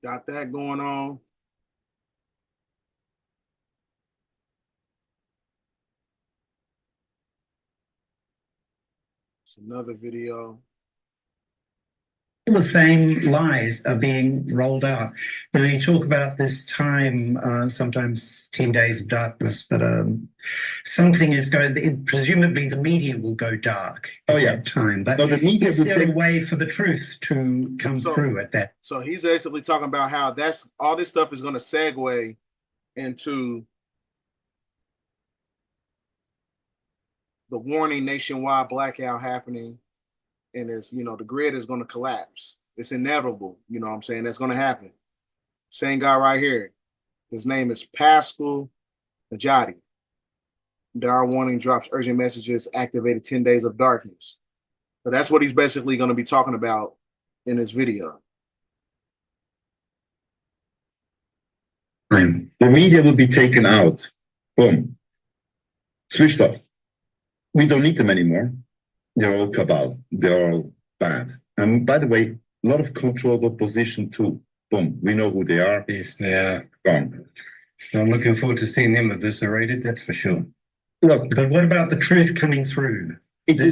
Got that going on. It's another video. The same lies are being rolled out. Now, you talk about this time, sometimes 10 days of darkness, but something is going, presumably the media will go dark at that time. But no, the media is there a way for the truth to come through at that? So he's basically talking about how all this stuff is going to segue into the warning nationwide blackout happening. And it's, the grid is going to collapse. It's inevitable. You know what I'm saying? That's going to happen. Same guy right here. His name is Pascal Najati. Dire warning drops urgent messages, activated 10 days of darkness. So that's what he's basically going to be talking about in this video. The media will be taken out. Boom. Switched off. We don't need them anymore. They're all cabal. They're all bad. And by the way, a lot of controlled opposition too. Boom. We know who they are. Yes, they are. Gone. I'm looking forward to seeing them eviscerated, that's for sure. Look, but what about the truth coming through?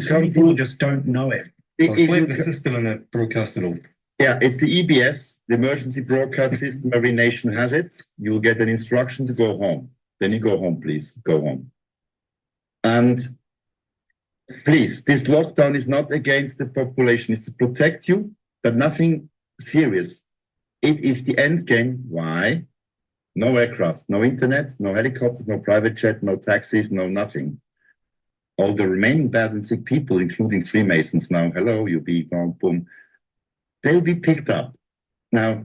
Some people just don't know it. It's like the system and it broadcast it all. Yeah, it's the EBS, the emergency broadcast system. Every nation has it. You will get an instruction to go home. Then you go home, please. Go home. And please, this lockdown is not against the population. It's to protect you, but nothing serious. It is the end game. Why? No aircraft, no internet, no helicopters, no private jet, no taxis, no nothing. All the remaining bad and sick people, including Freemasons now, hello, you'll be gone, boom. They'll be picked up. Now,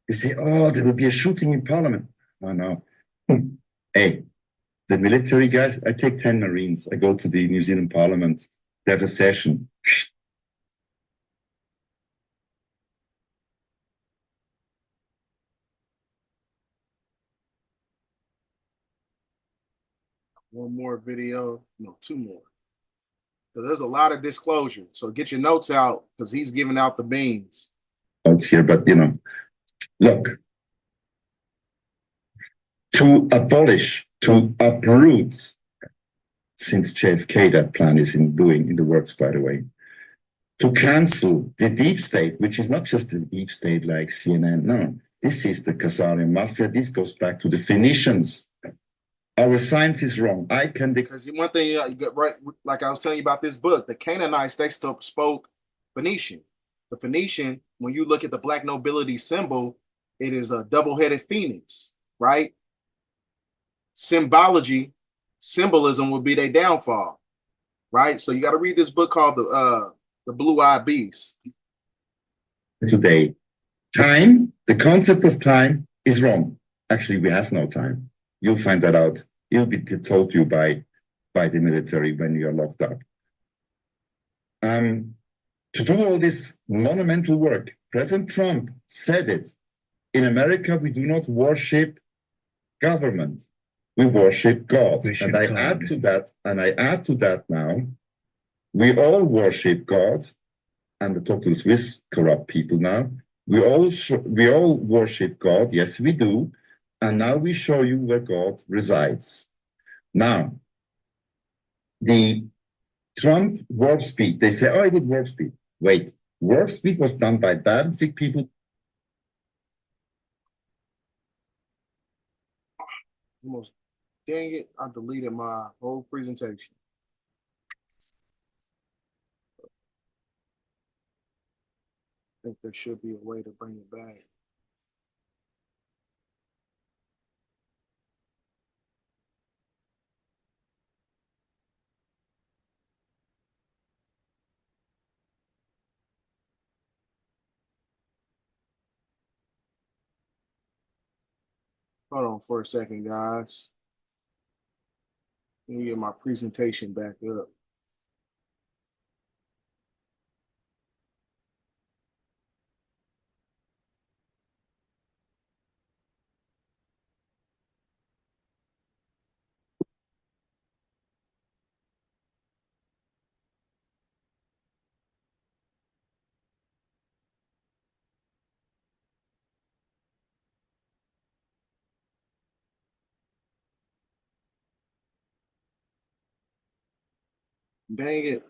they say, oh, there will be a shooting in Parliament. Oh, no. Hey, the military guys, I take 10 Marines. I go to the New Zealand Parliament. They have a session. One more video. No, two more. So there's a lot of disclosure. So get your notes out because he's giving out the beans. Notes here, but look. To abolish, to uproot, since JFK, that plan is in the works, by the way, to cancel the deep state, which is not just the deep state like CNN, no, this is the Khazarian mafia. This goes back to the Phoenicians. Our science is wrong. I can Because one thing, you got right, like I was telling you about this book, the Canaanites, they still spoke Phoenician. The Phoenician, when you look at the black nobility symbol, it is a double-headed phoenix, right? Symbolism would be their downfall, right? So you got to read this book called the Blue-Eyed Beast. today. Time, the concept of time is wrong. Actually, we have no time. You'll find that out. It'll be told you by the military when you're locked up. To do all this monumental work, President Trump said it. In America, we do not worship government. We worship God. And I add to that now, we all worship God, and the total Swiss corrupt people now. We all worship God. Yes, we do. And now we show you where God resides. Now, the Trump warp speed, they say, oh, I did warp speed. Wait, warp speed was done by bad and sick people. Almost, dang it, I deleted my whole presentation. I think there should be a way to bring it back. Hold on for a second, guys. Let me get my presentation back up. Dang it.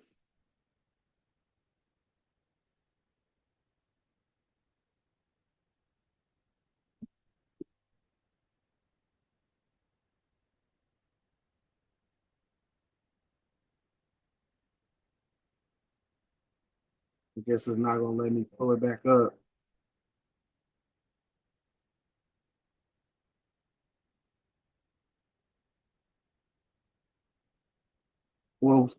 I guess it's not going to let me pull it back up. Well,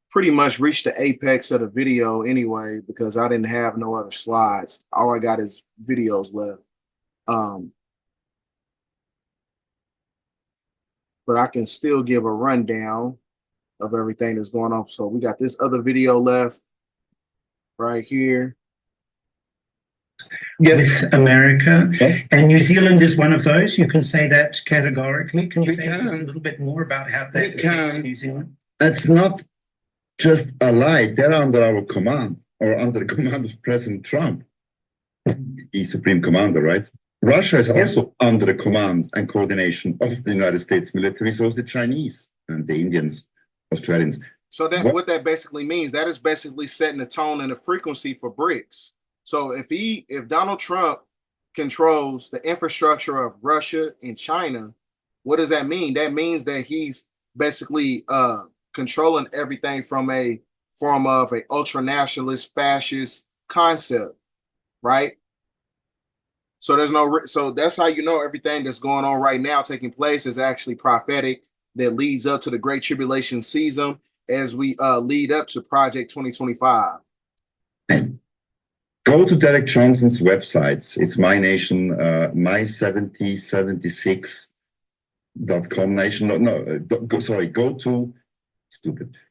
pretty much reached the apex of the video anyway, because I didn't have no other slides. All I got is videos left. But I can still give a rundown of everything that's going on. So we got this other video left right here. Yes. With America. Yes. And New Zealand is one of those. You can say that categorically. Can you We say just a can. little bit more about how that We affects can. New Zealand? That's not just a lie. They're under our command, or under the command of President Trump. He's Supreme Commander, right? Russia is also under the command and coordination of the United States military, so is the Chinese and the Indians, Australians. So that what that basically means, that is basically setting the tone and the frequency for BRICS. So if Donald Trump controls the infrastructure of Russia and China, what does that mean? That means that he's basically controlling everything from a form of a ultra-nationalist fascist concept, right? So so that's how you know everything that's going on right now taking place is actually prophetic, that leads up to the Great Tribulation season as we lead up to Project 2025. Go to Derek Johnson's websites. It's My Nation, my7076.com nation.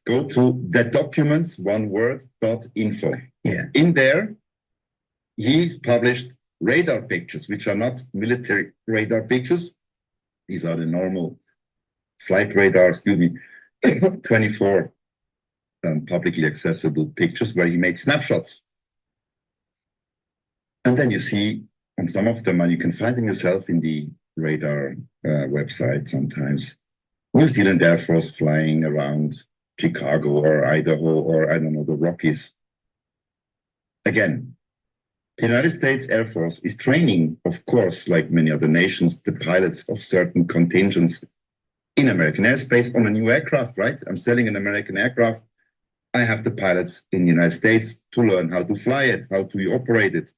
Go to the documents, one word, .info. Yeah. In there, he's published radar pictures, which are not military radar pictures. These are the normal flight radar, 24 publicly accessible pictures where he made snapshots. And then you see on some of them, and you can find them yourself in the radar website sometimes, New Zealand Air Force flying around Chicago or Idaho or, I don't know, the Rockies. Again, the United States Air Force is training, of course, like many other nations, the pilots of certain contingents in American airspace on a new aircraft, right? I'm selling an American aircraft. I have the pilots in the United States to learn how to fly it, how to operate it.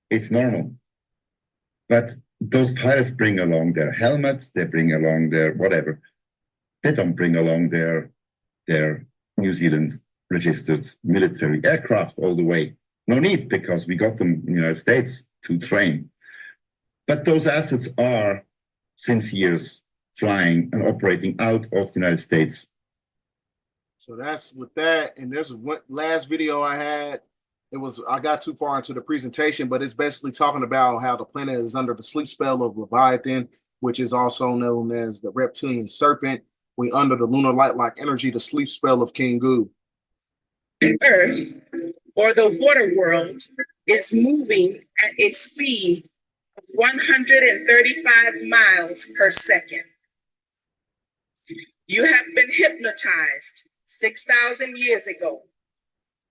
It's normal. But those pilots bring along their helmets, they bring along their whatever. They don't bring along their New Zealand registered military aircraft all the way. No need, because we got them in the United States to train. But those assets are, since years, flying and operating out of the United States. So that's with that. And there's one last video I had. I got too far into the presentation, but it's basically talking about how the planet is under the sleep spell of Leviathan, which is also known as the reptilian serpent. We under the lunar light-like energy, the sleep spell of King Gu. Earth, or the water world, is moving at a speed of 135 miles per second. You have been hypnotized 6,000 years ago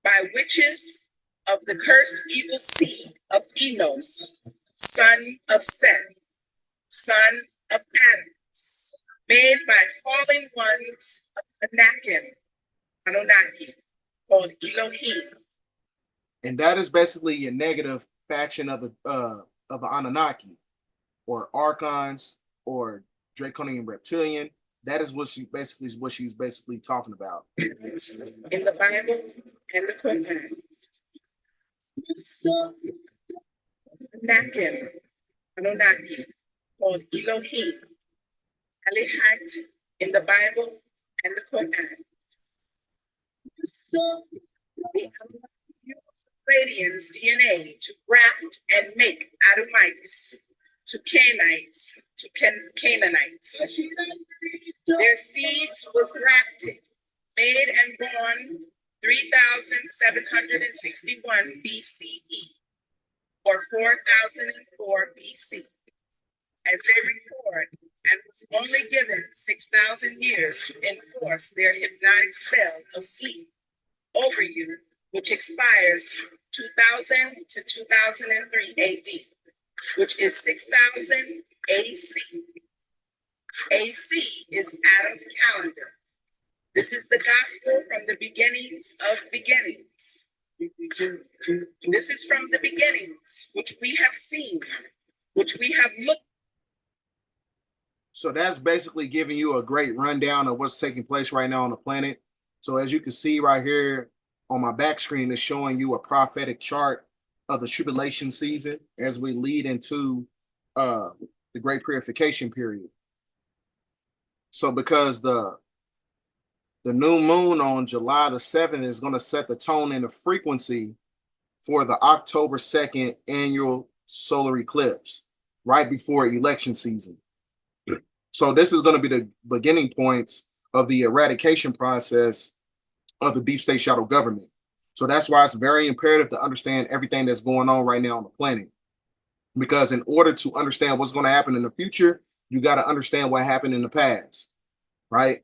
by witches of the cursed evil seed of Enos, son of Seth, son of Adam, made by fallen ones of Anunnaki, called Elohim. And that is basically a negative faction of the Anunnaki, or Archons, or Draconian Reptilian. That is what she's basically talking about. In the Bible and the Quran. Anunnaki, called Elohim. Alihat in the Bible and the Quran. Use Radiant's DNA to graft and make Adamites to Canaanites to Canaanites. Their seeds was grafted, made and born 3,761 BCE or 4004 BC. As they record, and was only given 6,000 years to enforce their hypnotic spell of sleep over you, which expires 2000 to 2003 AD, which is 6000 AC. AC is Adam's calendar. This is the gospel from the beginnings of beginnings. This is from the beginnings, which we have seen, which we have looked. So that's basically giving you a great rundown of what's taking place right now on the planet. So as you can see right here on my back screen, is showing you a prophetic chart of the tribulation season as we lead into the great purification period. So because the new moon on July the 7th is going to set the tone and the frequency for the October 2nd annual solar eclipse right before election season. So this is going to be the beginning points of the eradication process of the deep state shadow government. So that's why it's very imperative to understand everything that's going on right now on the planet. Because in order to understand what's going to happen in the future, you got to understand what happened in the past, right?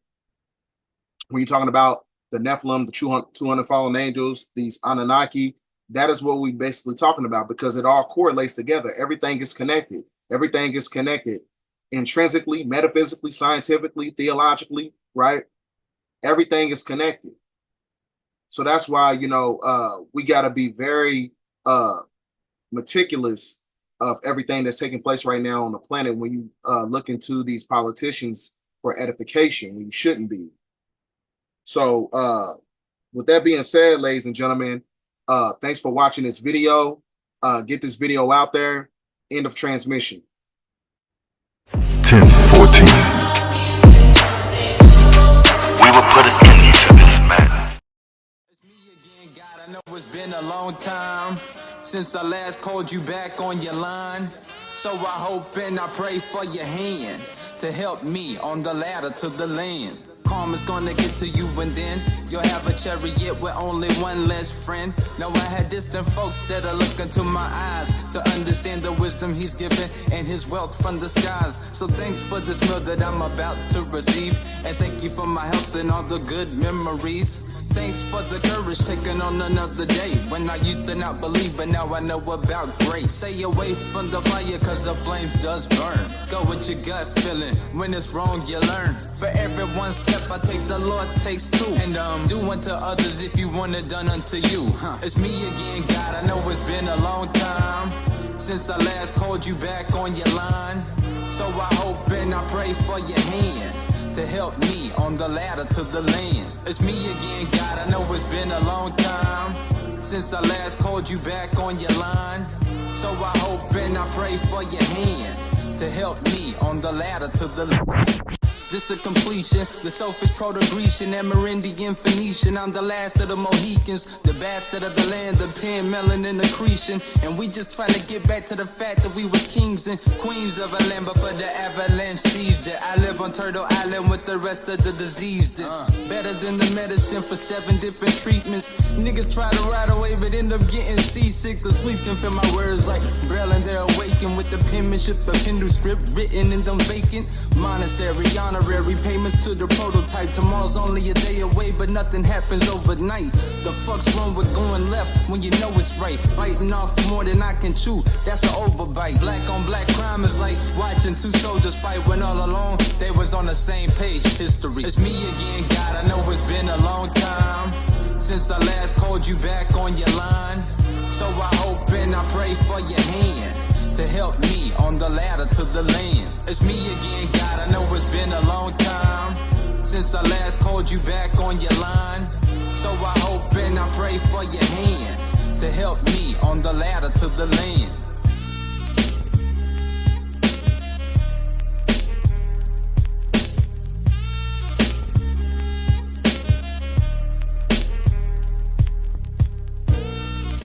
When you're talking about the Nephilim, the 200 fallen angels, these Anunnaki, that is what we're basically talking about, because it all correlates together. Everything is connected. Everything is connected intrinsically, metaphysically, scientifically, theologically, right? Everything is connected. So that's why, we got to be very meticulous of everything that's taking place right now on the planet when you look into these politicians for edification, when you shouldn't be. So with that being said, ladies and gentlemen, thanks for watching this video. Get this video out there. End of transmission. 10:14. We will put an end to this madness. It's me again, God. I know it's been a long time since I last called you back on your line. So I hope and I pray for your hand to help me on the ladder to the land. Karma's gonna get to you, and then you'll have a chariot with only one less friend. Now I had distant folks that are looking to my eyes to understand the wisdom he's given and his wealth from the skies. So thanks for this meal that I'm about to receive, and thank you for my health and all the good memories. thanks for the courage taking on another day. When I used to not believe, but now I know about grace. Stay away from the fire, cause the flames does burn. Go with your gut feeling, when it's wrong you learn. For every one step I take, the Lord takes two. And do unto others if you want it done unto you. It's me again, God, I know it's been a long time since I last called you back on your line. So I hope and I pray for your hand to help me on the ladder to the land. It's me again, God, I know it's been a long time since I last called you back on your line. So I hope and I pray for your hand to help me on the ladder to the land. This a completion, the selfish Proto-Grecian, Amerindian, Phoenician. I'm the last of the Mohicans, the bastard of the land, the pen, melanin, accretion. And we just trying to get back to the fact that we was kings and queens of a land before the avalanche seized it. I live on Turtle Island with the rest of the diseased. Better than the medicine for 7 different treatments. Niggas try to ride away but end up getting seasick. The sleep can feel my words like Braille and they're awakened with the penmanship of Hindu script written in them vacant monastery. Honorary payments to the prototype. Tomorrow's only a day away, but nothing happens overnight. The fuck's wrong with going left when you know it's right? Biting off more than I can chew, that's an overbite. Black on black crime is like watching 2 soldiers fight when all along they was on the same page. History. It's me again, God, I know it's been a long time since I last called you back on your line. So I hope and I pray for your hand to help me on the ladder to the land. It's me again, God, I know it's been a long time since I last called you back on your line. So I hope and I pray for your hand to help me on the ladder to the land.